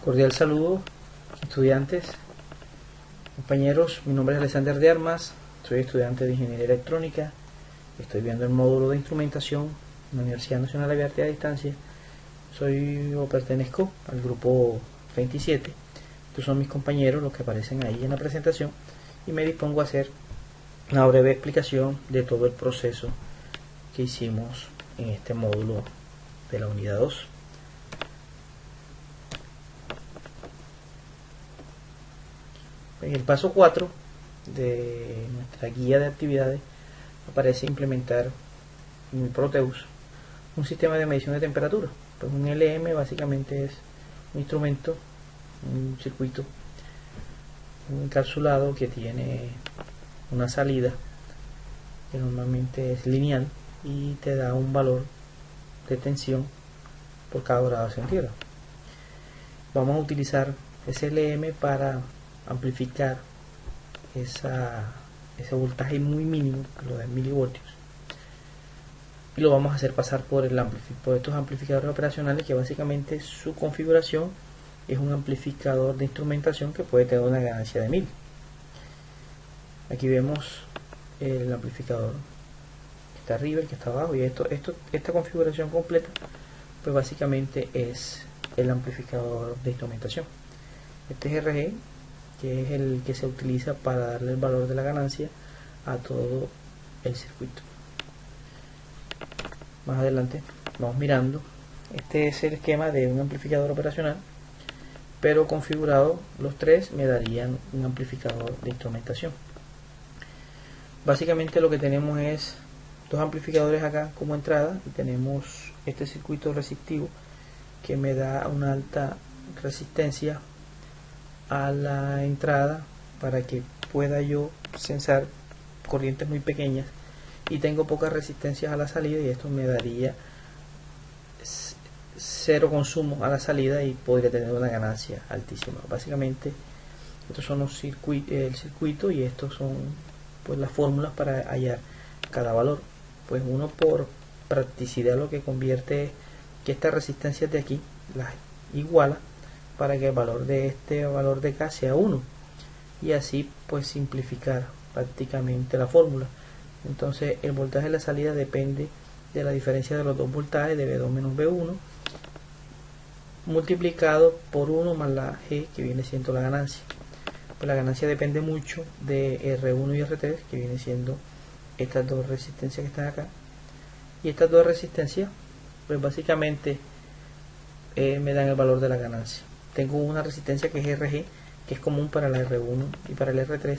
Cordial saludo, estudiantes, compañeros. Mi nombre es Alexander de Armas, soy estudiante de Ingeniería Electrónica. Estoy viendo el módulo de instrumentación en la Universidad Nacional Abierta y a Distancia. Pertenezco al grupo 27. Estos son mis compañeros, los que aparecen ahí en la presentación, y me dispongo a hacer una breve explicación de todo el proceso que hicimos en este módulo de la unidad 2. En el paso 4 de nuestra guía de actividades aparece implementar en el Proteus un sistema de medición de temperatura. Pues un LM básicamente es un instrumento, un circuito, un encapsulado que tiene una salida que normalmente es lineal y te da un valor de tensión por cada grado centígrado. Vamos a utilizar ese LM para amplificar ese voltaje muy mínimo, lo de milivoltios, y lo vamos a hacer pasar por estos amplificadores operacionales, que básicamente su configuración es un amplificador de instrumentación que puede tener una ganancia de 1000. Aquí vemos el amplificador que está arriba, el que está abajo, y esta configuración completa pues básicamente es el amplificador de instrumentación. Este es RG, que es el que se utiliza para darle el valor de la ganancia a todo el circuito. Más adelante vamos mirando. Este es el esquema de un amplificador operacional, pero configurado los tres me darían un amplificador de instrumentación. Básicamente lo que tenemos es dos amplificadores acá como entrada, y tenemos este circuito resistivo que me da una alta resistencia a la entrada para que pueda yo sensar corrientes muy pequeñas, y tengo pocas resistencias a la salida, y esto me daría cero consumo a la salida y podría tener una ganancia altísima. Básicamente estos son el circuito, y estos son pues las fórmulas para hallar cada valor. Pues uno, por practicidad, lo que convierte es que estas resistencias de aquí las iguala para que el valor de este valor de K sea 1, y así pues simplificar prácticamente la fórmula. Entonces el voltaje de la salida depende de la diferencia de los dos voltajes de B2 menos B1 multiplicado por 1 más la G, que viene siendo la ganancia. Pues la ganancia depende mucho de R1 y R3, que viene siendo estas dos resistencias que están acá, y estas dos resistencias pues básicamente me dan el valor de la ganancia. Tengo una resistencia que es RG, que es común para la R1 y para el R3,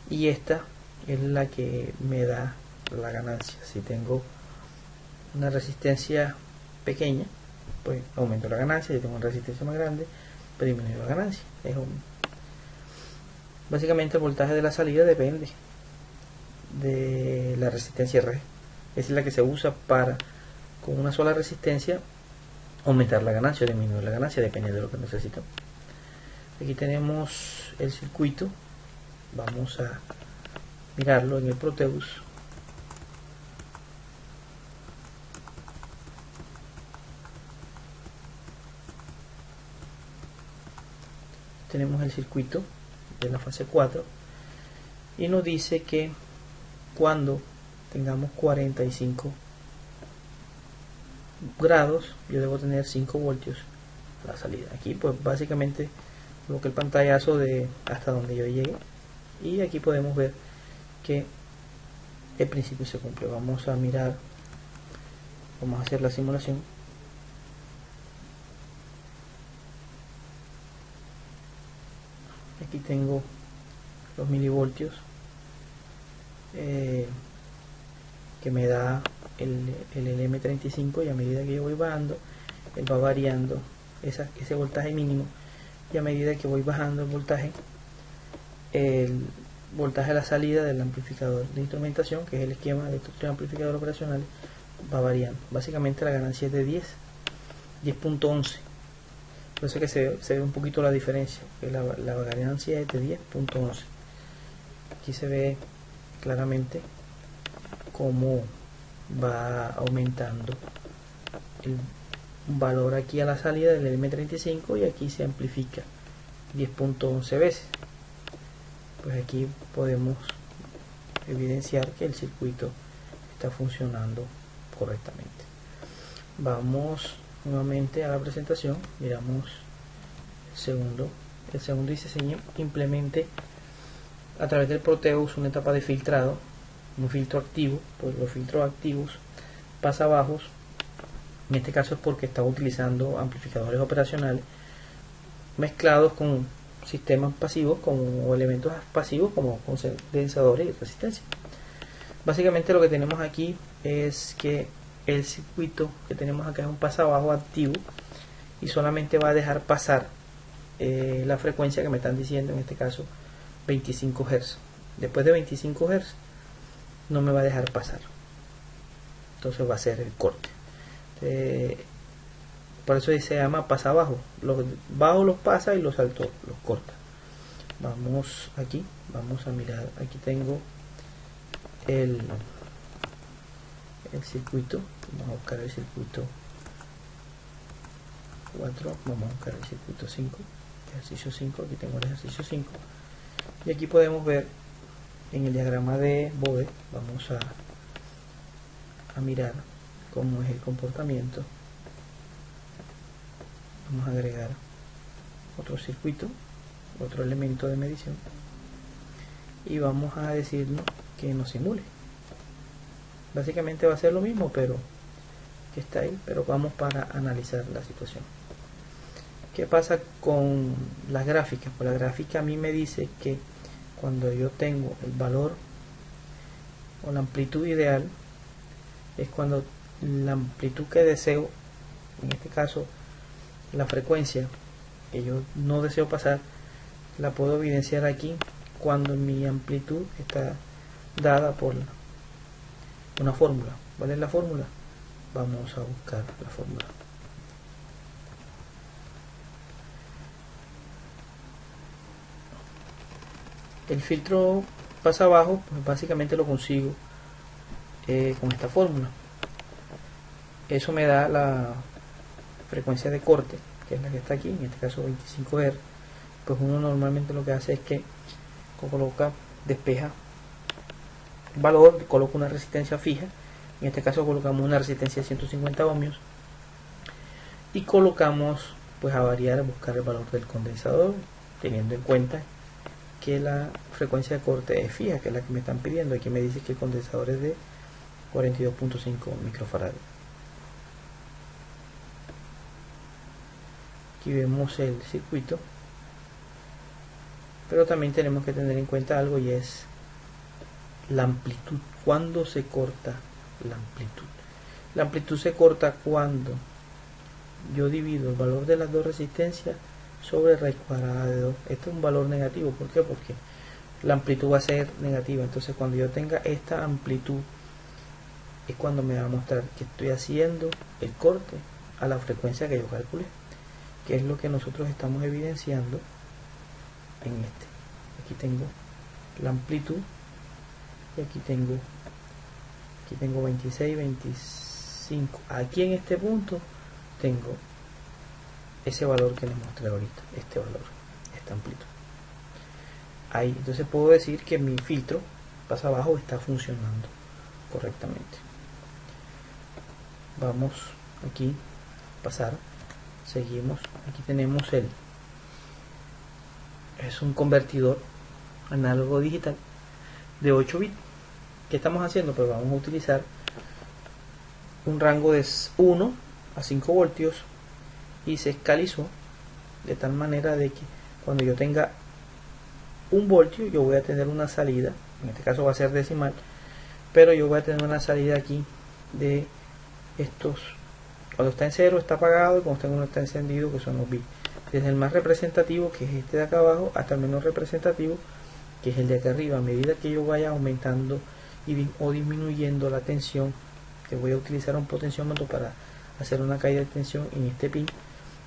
y esta es la que me da la ganancia. Si tengo una resistencia pequeña, pues aumento la ganancia. Si tengo una resistencia más grande, pues disminuyo la ganancia. Básicamente el voltaje de la salida depende de la resistencia RG. Esa es la que se usa para, con una sola resistencia, aumentar la ganancia o disminuir la ganancia, depende de lo que necesitamos. Aquí tenemos el circuito. Vamos a mirarlo en el Proteus. Tenemos el circuito de la fase 4, y nos dice que cuando tengamos 45 grados yo debo tener 5 voltios a la salida. Aquí pues básicamente coloqué el pantallazo de hasta donde yo llegué, y aquí podemos ver que el principio se cumple. Vamos a mirar, vamos a hacer la simulación. Aquí tengo los milivoltios que me da el LM35, y a medida que yo voy bajando, él va variando ese voltaje mínimo, y a medida que voy bajando el voltaje de la salida del amplificador de instrumentación, que es el esquema de estos tres amplificadores operacionales, va variando. Básicamente la ganancia es de 10.11. Por eso es que se ve un poquito la diferencia, que la ganancia es de 10.11. Aquí se ve claramente cómo va aumentando un valor aquí a la salida del M35 y aquí se amplifica 10.11 veces. Pues aquí podemos evidenciar que el circuito está funcionando correctamente. Vamos nuevamente a la presentación, miramos el segundo dice: implemente a través del Proteus una etapa de filtrado, un filtro activo. Pues los filtros activos pasabajos, en este caso es porque estaba utilizando amplificadores operacionales mezclados con sistemas pasivos o elementos pasivos como condensadores y resistencia. Básicamente lo que tenemos aquí es que el circuito que tenemos acá es un pasabajo activo y solamente va a dejar pasar la frecuencia que me están diciendo, en este caso 25 Hz. Después de 25 Hz no me va a dejar pasar, entonces va a ser el corte. Por eso se llama pasabajo. Los bajos los pasa y los altos los corta. Vamos aquí, vamos a mirar. Aquí tengo el circuito. Vamos a buscar el circuito 4, vamos a buscar el circuito 5, ejercicio 5. Aquí tengo el ejercicio 5 y aquí podemos ver en el diagrama de Bode. Vamos a mirar cómo es el comportamiento. Vamos a agregar otro circuito, otro elemento de medición, y vamos a decirnos que nos simule. Básicamente va a ser lo mismo, pero que está ahí, pero vamos para analizar la situación. ¿Qué pasa con las gráficas? Pues la gráfica a mí me dice que cuando yo tengo el valor o la amplitud ideal, es cuando la amplitud que deseo, en este caso la frecuencia que yo no deseo pasar, la puedo evidenciar aquí cuando mi amplitud está dada por una fórmula. ¿Cuál es la fórmula? Vamos a buscar la fórmula. El filtro pasabajo, pues básicamente lo consigo con esta fórmula. Eso me da la frecuencia de corte, que es la que está aquí, en este caso 25 Hz. Pues uno normalmente lo que hace es que coloca, despeja el valor, coloca una resistencia fija. En este caso colocamos una resistencia de 150 ohmios y colocamos pues a variar, a buscar el valor del condensador, teniendo en cuenta que la frecuencia de corte es fija, que es la que me están pidiendo. Aquí me dice que el condensador es de 42.5 microfarads. Aquí vemos el circuito, pero también tenemos que tener en cuenta algo, y es la amplitud. ¿Cuándo se corta la amplitud? La amplitud se corta cuando yo divido el valor de las dos resistencias sobre raíz cuadrada de 2. Este es un valor negativo. ¿Por qué? Porque la amplitud va a ser negativa. Entonces cuando yo tenga esta amplitud es cuando me va a mostrar que estoy haciendo el corte a la frecuencia que yo calculé, que es lo que nosotros estamos evidenciando en este. Aquí tengo la amplitud y aquí tengo 26, 25. Aquí en este punto tengo ese valor que les mostré ahorita, este valor, esta amplitud. Ahí, entonces puedo decir que mi filtro pasabajo está funcionando correctamente. Vamos aquí a pasar, seguimos. Aquí tenemos es un convertidor análogo digital de 8 bits. ¿Qué estamos haciendo? Pues vamos a utilizar un rango de 1 a 5 voltios y se escalizó de tal manera de que cuando yo tenga 1 voltio yo voy a tener una salida, en este caso va a ser decimal, pero yo voy a tener una salida aquí de estos. Cuando está en 0 está apagado, y cuando está en 1 está encendido, que son los bits. Desde el más representativo, que es este de acá abajo, hasta el menos representativo, que es el de acá arriba. A medida que yo vaya aumentando o disminuyendo la tensión, que voy a utilizar un potenciómetro para hacer una caída de tensión en este pin,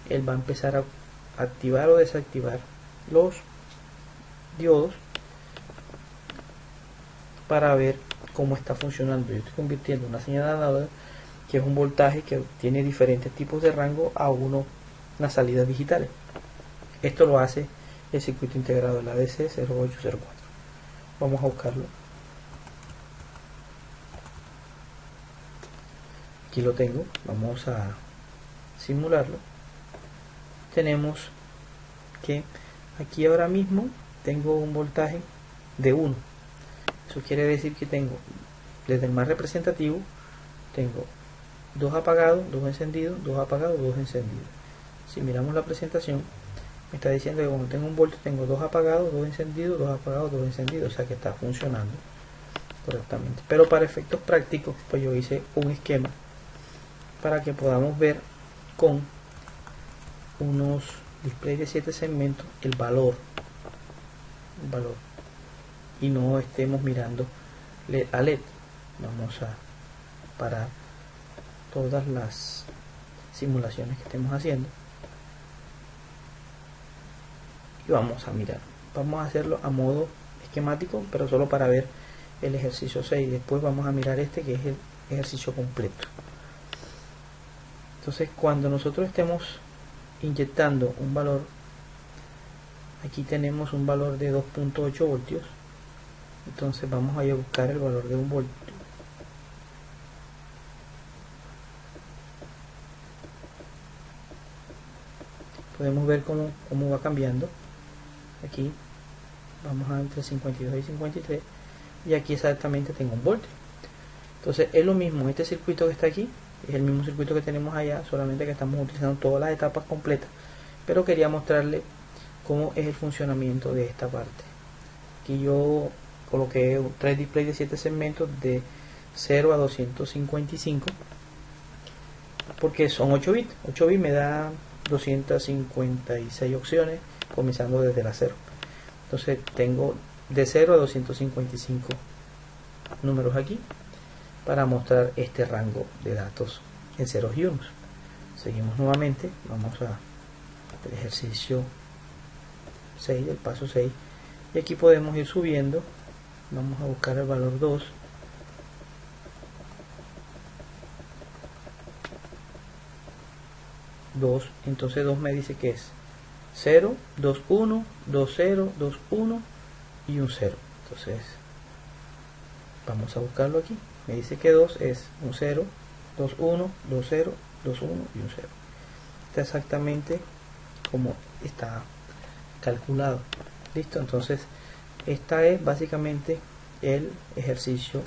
él va a empezar a activar o desactivar los diodos para ver cómo está funcionando. Yo estoy convirtiendo una señal analógica que es un voltaje que tiene diferentes tipos de rango a unas salidas digitales. Esto lo hace el circuito integrado de la DC0804. Vamos a buscarlo. Aquí lo tengo, vamos a simularlo. Tenemos que aquí ahora mismo tengo un voltaje de 1. Eso quiere decir que tengo, desde el más representativo, tengo 2 apagados, 2 encendidos, 2 apagados, 2 encendidos. Si miramos la presentación, me está diciendo que como tengo un voltio, tengo 2 apagados, 2 encendidos, 2 apagados, 2 encendidos, o sea que está funcionando correctamente. Pero para efectos prácticos, pues yo hice un esquema para que podamos ver con unos displays de 7 segmentos el valor y no estemos mirando LED a LED. Vamos a parar todas las simulaciones que estemos haciendo y vamos a mirar. Vamos a hacerlo a modo esquemático, pero solo para ver el ejercicio 6. Después vamos a mirar este, que es el ejercicio completo. Entonces, cuando nosotros estemos inyectando un valor, aquí tenemos un valor de 2.8 voltios. Entonces vamos a ir a buscar el valor de 1 voltio. Podemos ver cómo va cambiando. Aquí vamos a entre 52 y 53 y aquí exactamente tengo 1 voltio. Entonces es lo mismo, este circuito que está aquí es el mismo circuito que tenemos allá, solamente que estamos utilizando todas las etapas completas, pero quería mostrarle cómo es el funcionamiento de esta parte. Aquí yo coloqué 3 displays de 7 segmentos de 0 a 255 porque son 8 bits. 8 bits me da 256 opciones comenzando desde la 0. Entonces tengo de 0 a 255 números aquí para mostrar este rango de datos en ceros y unos. Seguimos nuevamente, vamos a el ejercicio 6, el paso 6, y aquí podemos ir subiendo. Vamos a buscar el valor 2. Entonces 2 me dice que es 0, 2, 1, 2, 0, 2, 1 y un 0. Entonces vamos a buscarlo aquí. Me dice que 2 es un 0, 2, 1, 2, 0, 2, 1 y un 0. Está exactamente como está calculado. Listo, entonces esta es básicamente el ejercicio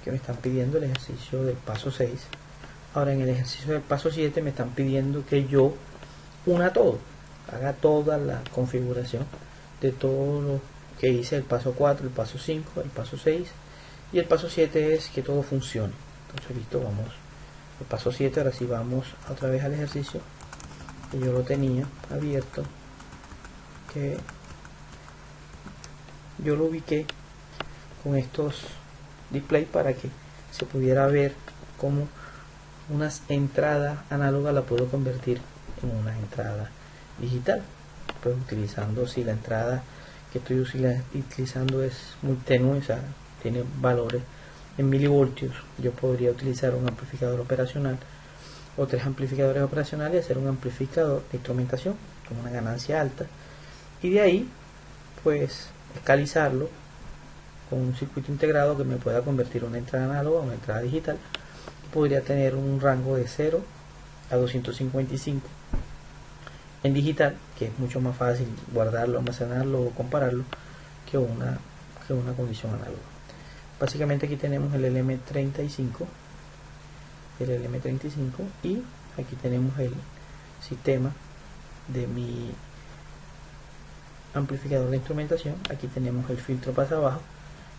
que me están pidiendo, el ejercicio del paso 6. Ahora en el ejercicio del paso 7 me están pidiendo que yo una todo, haga toda la configuración de todo lo que hice, el paso 4, el paso 5, el paso 6 y el paso 7 es que todo funcione. Entonces listo, vamos el paso 7, ahora sí vamos otra vez al ejercicio que yo lo tenía abierto, que yo lo ubiqué con estos displays para que se pudiera ver cómo unas entradas análogas la puedo convertir en una entrada digital, pues utilizando, si la entrada que estoy utilizando es muy tenue, o sea, tiene valores en milivoltios, yo podría utilizar un amplificador operacional o 3 amplificadores operacionales y hacer un amplificador de instrumentación con una ganancia alta, y de ahí pues escalizarlo con un circuito integrado que me pueda convertir una entrada análoga a una entrada digital. Podría tener un rango de 0 a 255 en digital, que es mucho más fácil guardarlo, almacenarlo o compararlo que una condición análoga. Básicamente aquí tenemos el LM35 y aquí tenemos el sistema de mi amplificador de instrumentación. Aquí tenemos el filtro pasa abajo,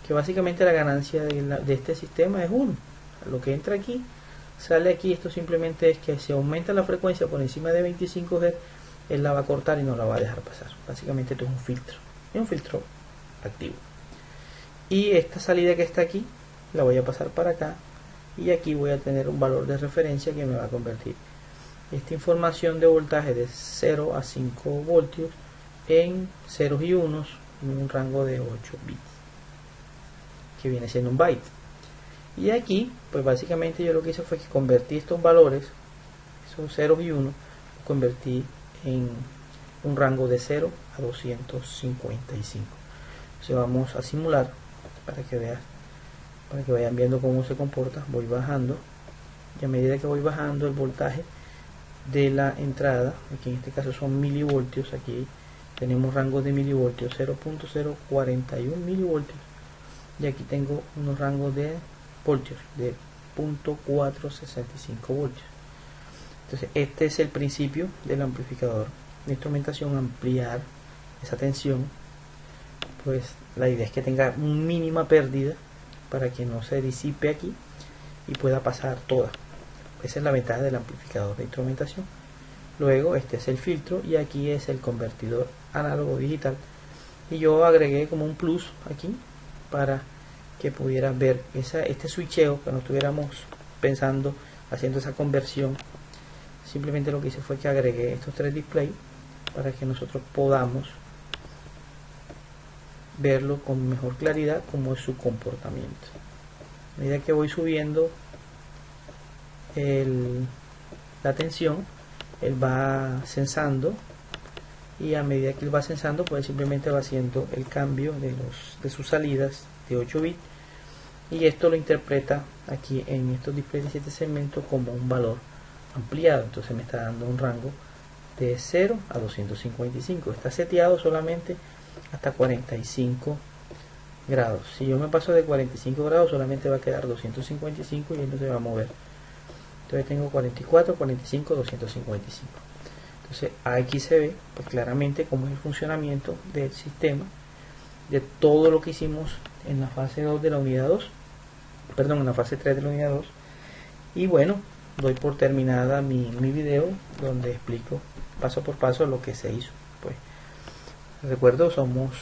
que básicamente la ganancia de este sistema es 1. Lo que entra aquí sale aquí. Esto simplemente es que si aumenta la frecuencia por encima de 25 Hz, él la va a cortar y no la va a dejar pasar. Básicamente esto es un filtro activo. Y esta salida que está aquí la voy a pasar para acá, y aquí voy a tener un valor de referencia que me va a convertir esta información de voltaje de 0 a 5 voltios en ceros y unos en un rango de 8 bits, que viene siendo un byte. Y aquí pues básicamente yo lo que hice fue que convertí estos valores, esos ceros y 1, convertí en un rango de 0 a 255. Entonces vamos a simular para que vean, para que vayan viendo cómo se comporta. Voy bajando y a medida que voy bajando el voltaje de la entrada, aquí en este caso son milivoltios, aquí tenemos rangos de milivoltios, 0.041 milivoltios, y aquí tengo unos rangos de voltios de 0.465 voltios. Entonces este es el principio del amplificador de instrumentación, ampliar esa tensión. Pues la idea es que tenga mínima pérdida para que no se disipe aquí y pueda pasar toda. Esa es la ventaja del amplificador de instrumentación. Luego este es el filtro y aquí es el convertidor análogo digital, y yo agregué como un plus aquí para que pudieran ver este switcheo, que no estuviéramos pensando haciendo esa conversión. Simplemente lo que hice fue que agregué estos tres displays para que nosotros podamos verlo con mejor claridad cómo es su comportamiento. A medida que voy subiendo la tensión, él va sensando, y a medida que él va sensando pues simplemente va haciendo el cambio de sus salidas de 8 bits, y esto lo interpreta aquí en estos displays de 7 segmentos como un valor ampliado. Entonces me está dando un rango de 0 a 255. Está seteado solamente hasta 45 grados. Si yo me paso de 45 grados solamente va a quedar 255 y él no se va a mover. Entonces tengo 44, 45, 255. Entonces aquí se ve pues claramente cómo es el funcionamiento del sistema, de todo lo que hicimos en la fase 2 de la unidad 2, perdón, en la fase 3 de la unidad 2. Y bueno, doy por terminada mi video donde explico paso por paso lo que se hizo. Pues recuerdo, somos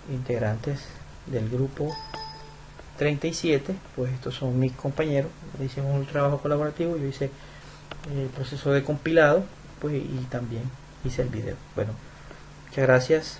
integrantes del grupo 37, pues estos son mis compañeros. Hicimos un trabajo colaborativo, yo hice el proceso de compilado, pues, y también hice el video. Bueno, muchas gracias.